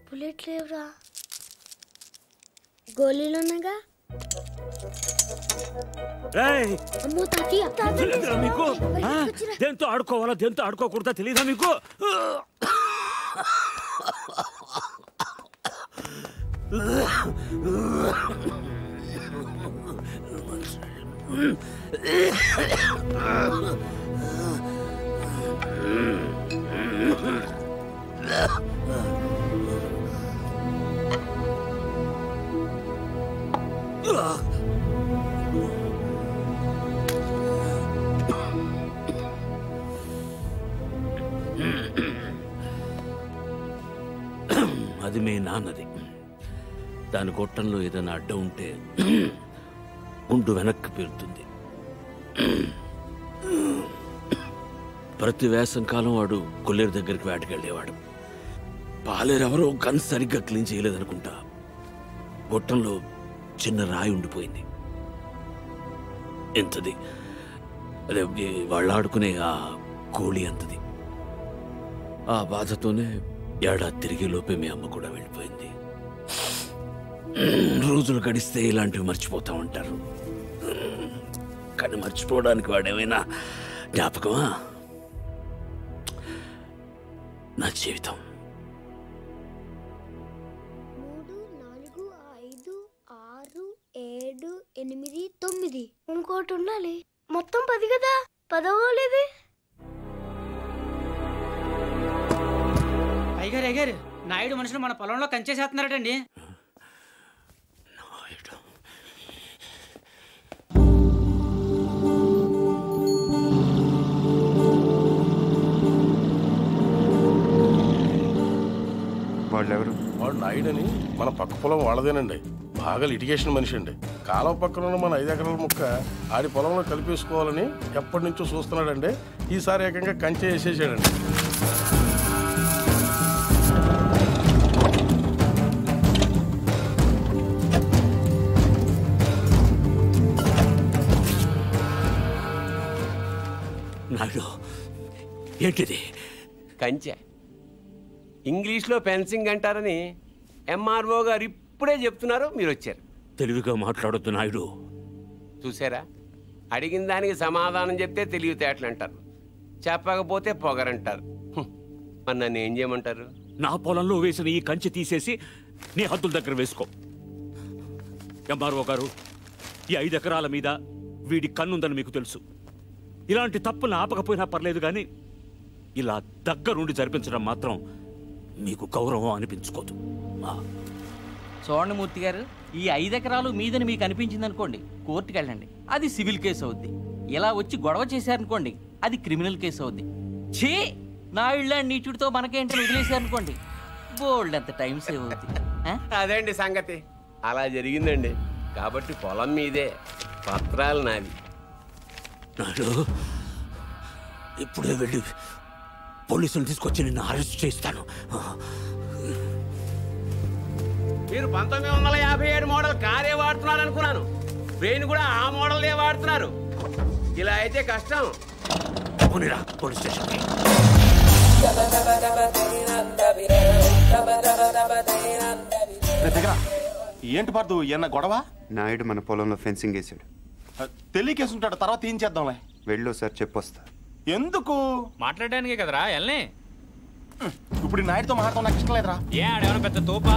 Bullet లేవురా, గోళీలున్నాగా. అమ్మో తాతయ్య, మీకు దేంతో ఆడుకోవాలా దేంతో ఆడుకోకూడదా తెలీదా మీకు? అది మీ నాన్నది. దాని గొట్టంలో ఏదైనా అడ్డం ఉంటే ఉండు వెనక్కి పేరుతుంది. ప్రతి వేసంకాలం వాడు కొల్లేరు దగ్గరికి వేటకెళ్ళేవాడు. పాలేరెవరో గన్ సరిగ్గా క్లీన్ చేయలేదనుకుంటా. గొట్టంలో చిన్న రాయి ఉండిపోయింది. ఎంతది, అదే వాళ్ళు ఆడుకునే ఆ కోళి అంతది. ఆ బాధతోనే ఏడాది తిరిగి లోపే మీ అమ్మ కూడా వెళ్ళిపోయింది. రోజులు గడిస్తే ఇలాంటివి మర్చిపోతా ఉంటారు, కానీ మర్చిపోవడానికి వాడేమైనా జ్ఞాపకమా? నా జీవితం. 3, 4, 5, 6, 7, 8, 9 ఇంకోటి ఉండాలి. మొత్తం 10 కదా, 10వ లేదు. అయ్యగారు నాయుడు మనుషులు మన పొలంలో కంచేసేస్తున్నారటండి. వాళ్ళెవరు? వాడు నాయుడని మన పక్క పొలం వాళ్ళదేనండి. బాగా లిటిగేషన్ మనిషి అండి. కాలం పక్కన ఉన్న మన 5 ఎకరాల ముక్క ఆడి పొలంలో కలిపేసుకోవాలని ఎప్పటి నుంచో చూస్తున్నాడండి. ఈసారి ఏకంగా కంచె వేసేసాడండి. నాయుడు, ఏంటిది? కంచె ఇంగ్లీష్లో ఫెన్సింగ్ అంటారని ఎంఆర్ఓ గారు ఇప్పుడే చెప్తున్నారు, మీరు వచ్చారు. తెలివిగా మాట్లాడొద్దు నాయుడు. చూసారా, అడిగిన దానికి సమాధానం చెప్తే తెలివితేటలు అంటారు, చెప్పకపోతే పొగరంటారు. మరి నన్ను ఏం చేయమంటారు? నా పొలంలో వేసిన ఈ కంచె తీసేసి నీ హద్దుల దగ్గర వేసుకో. ఎంఆర్ఓ గారు, ఈ 5 ఎకరాల మీద వీడి కన్నుందని మీకు తెలుసు. ఇలాంటి తప్పులు ఆపకపోయినా పర్లేదు, కానీ ఇలా దగ్గరుండి జరిపించడం మాత్రం మీకు గౌరవం అనిపించుకోదు. చూడండి మూర్తి గారు, ఈ 5 ఎకరాలు మీదని మీకు అనిపించింది అనుకోండి, కోర్టుకు వెళ్ళండి, అది సివిల్ కేసు అవుద్ది. ఇలా వచ్చి గొడవ చేశారనుకోండి, అది క్రిమినల్ కేసు అవుద్ది. ఛీ, నా ఇళ్ళ నీచుడితో మనకేంటని వదిలేశారనుకోండి, బోల్డ్ అంత టైం సేవ్ అవుద్ది. అదేండి సంగతి. అలా జరిగిందండి. కాబట్టి పొలం మీదే, పత్రాలు నాది. నాడు ఇప్పుడే వెళ్ళి పోలీసులు తీసుకొచ్చి నిన్ను అరెస్ట్ చేస్తాను. మీరు 1957 మోడల్ కారే వాడుతున్నారు అనుకున్నాను. బ్రెయిన్ కూడా ఆ మోడల్దే వాడుతున్నారు. ఇలా అయితే కష్టం. Police station. ఏంటి పర్దు, ఏమన్నా గొడవ? నాయుడు మన పొలంలో ఫెన్సింగ్ వేసాడు. తెలియకేసుంటాడు, తర్వాత ఏం చేద్దాంలే. వెళ్ళు సార్, చెప్పొస్తా. ఎందుకు? మాట్లాడడానికే కదరా ఎల్ని. ఇప్పుడు నాయుడుతో మాట్లాడటం నాకు ఇష్టం లేదురా. ఏ ఆడేమన్నా పెద్ద తోపా?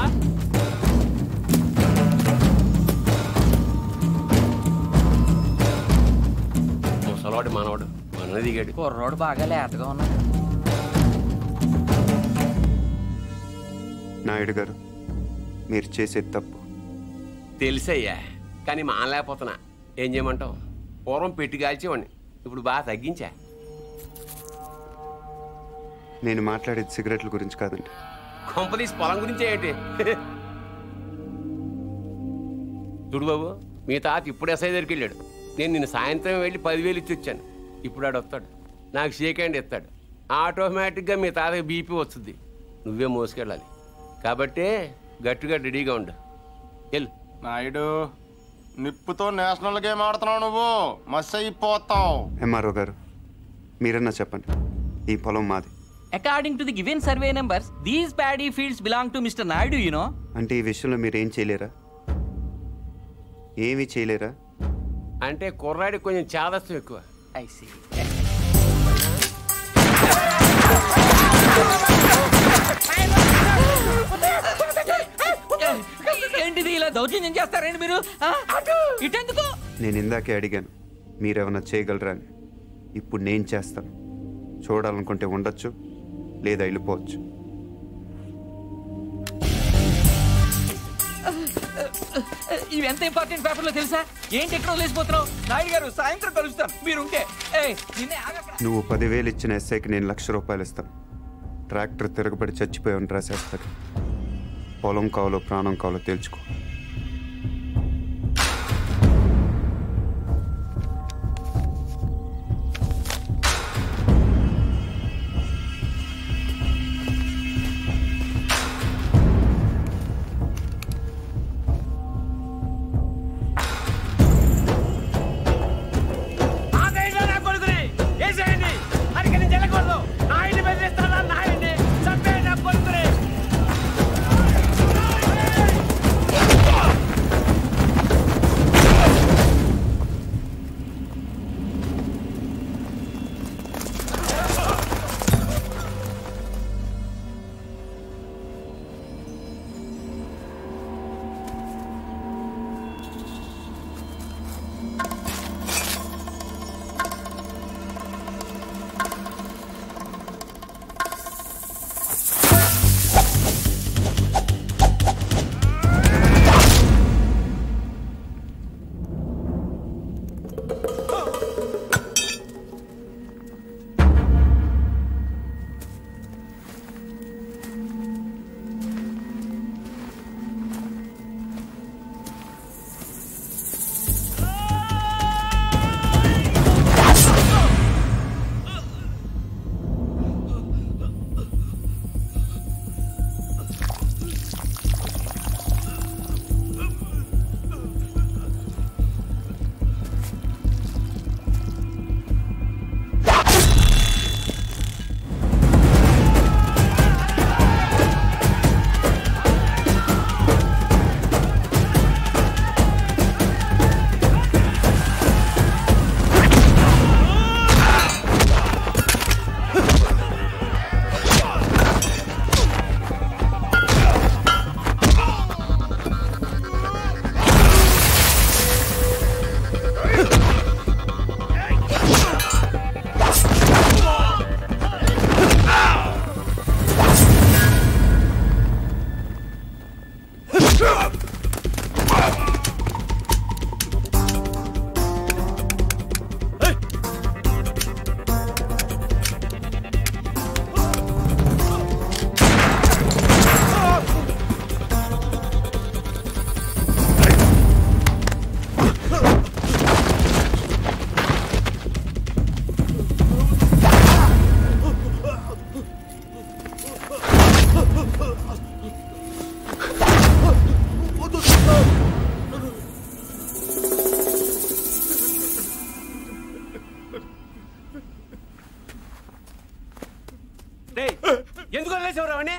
ముసలాడు మనవాడు మన దిగాడు. కుర్రోడు బాగా లేతగా ఉన్నాడు. నాయుడు గారు, మీరు చేసేది తప్పు. తెలుసయ్యా, కానీ మానలేకపోతున్నా. ఏం చేయమంటావు? పూర్వం పెట్టి కాల్చేవాడిని, ఇప్పుడు బాగా తగ్గించా. నేను మాట్లాడేది సిగరెట్ల గురించి కాదండి. కొంపదీసి పొలం గురించే ఏంటి? చూడు బాబు, మీ తాత ఇప్పుడు ఎస్ఐ దగ్గరికి వెళ్ళాడు. నేను నిన్న సాయంత్రం వెళ్ళి 10,000 ఇచ్చి వచ్చాను. ఇప్పుడు ఆడు వస్తాడు, నాకు షేక్ హ్యాండ్ ఇస్తాడు. ఆటోమేటిక్గా మీ తాతకి బీపీ వస్తుంది. నువ్వే మోసుకెళ్ళాలి. కాబట్టి గట్టిగా రెడీగా ఉండు. వెళ్ళు. నాయుడు నిప్పుతో నేషనల్ గేమ్ ఆడుతున్నావు నువ్వు, మస్ అయిపోతావు. ఎంఆర్ఓ గారు మీరన్నా చెప్పండి, ఈ పొలం మాది. According to the given survey numbers, these paddy fields belong to Mr. Naidu, you know. అంటే ఈ విషయంలో మీరు ఏం చేయలేరా? ఏమీ చేయలేరా? అంటే కుర్రాడికి కొంచెం చాదస్తం ఎక్కువ. I see. ఏంటిది ఇలా దౌర్జన్యం చేస్తారండి మీరు? ఇటెందుకు? నేను ఇందాకే అడిగాను మీరేమన్నా చేయగలరా అని. ఇప్పుడు నేను చేస్తాను. చూడాలనుకుంటే ఉండొచ్చు, లేదా వెళ్ళిపోవచ్చు. ఇవి ఎంత ఇంపార్టెంట్ పేపర్లో తెలుసా? ఏంటి ఎక్కడో లేచిపోతున్నావు? నాయుడు గారు సాయంత్రం కలుస్తాను మీరుంటే. నువ్వు 10,000 ఇచ్చిన ఎస్ఐకి నేను ₹1,00,000 ఇస్తాను. ట్రాక్టర్ తిరగబడి చచ్చిపోయాను రాసేస్తాడు. పొలం కావాలో ప్రాణం కావాలో తేల్చుకో. ఎందుకు వదిలేసేవారు అవన్నీ?